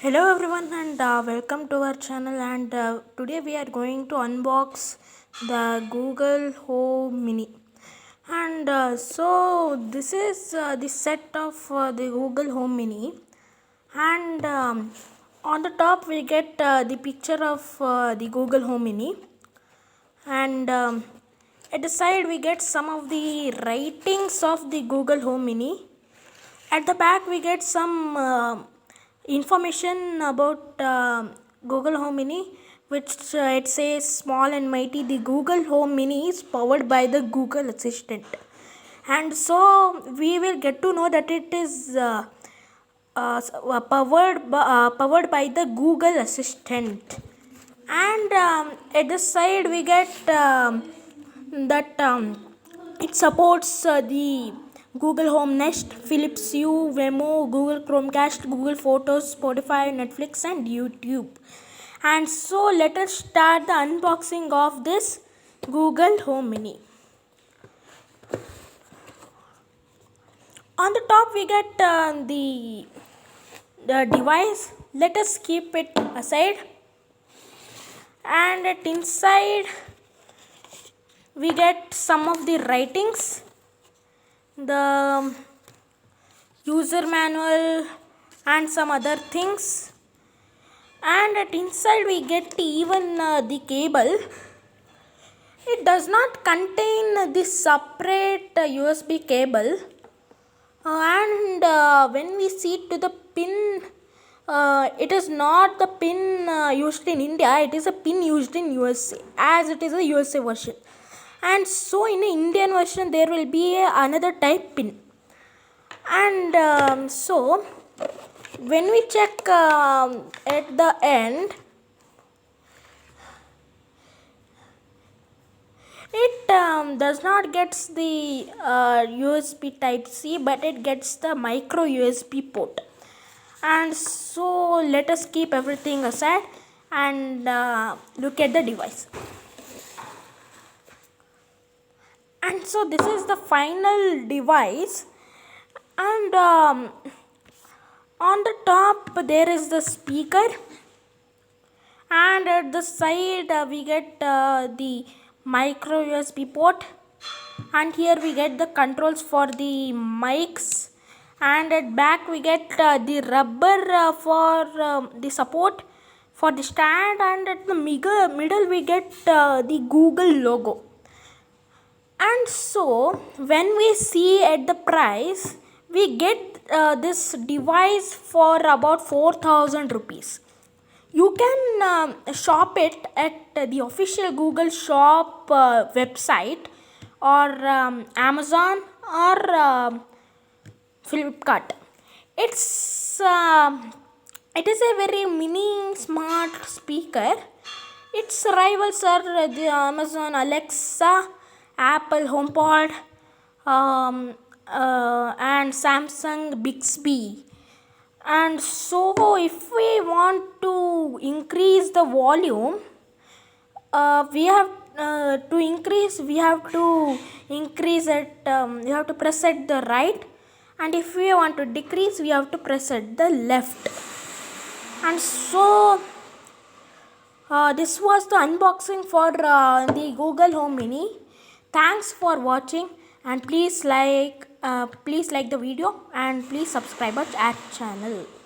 Hello everyone and welcome to our channel, and today we are going to unbox the Google Home Mini. And this is the set of the Google Home Mini, and on the top we get the picture of the Google Home Mini, and at the side we get some of the writings of the Google Home Mini. At the back we get some information about Google Home Mini, which it says small and mighty. The Google Home Mini is powered by the Google Assistant, and so we will get to know that it is powered by the Google Assistant. And at the side we get that it supports the Google Home Nest, Philips Hue, Wemo, Google Chromecast, Google Photos, Spotify, Netflix, and YouTube. And so let us start the unboxing of this Google Home Mini. On the top we get the device. Let us keep it aside. And at inside we get some of the writings, the user manual, and some other things. And at inside we get even the cable. It does not contain the separate USB cable, and when we see to the pin, it is not the pin used in India, it is a pin used in USA, as it is a USA version. And so in the Indian version there will be another type pin. And so when we check at the end, it does not gets the USB type C, but it gets the micro USB port. And so let us keep everything aside and look at the device. And so this is the final device, and on the top there is the speaker, and at the side we get the micro USB port, and here we get the controls for the mics, and at back we get the rubber for the support for the stand, and at the middle we get the Google logo. And so when we see at the price, we get this device for about 4,000 rupees. You can shop it at the official Google shop website, or Amazon, or Flipkart. It's it is a very mini smart speaker. Its rivals are the Amazon Alexa, Apple HomePod, and Samsung Bixby. And so if we want to increase the volume, we have to increase it, you have to press at the right, and if we want to decrease, we have to press at the left. And so this was the unboxing for the Google Home Mini. Thanks for watching, and please like the video, and please subscribe our channel.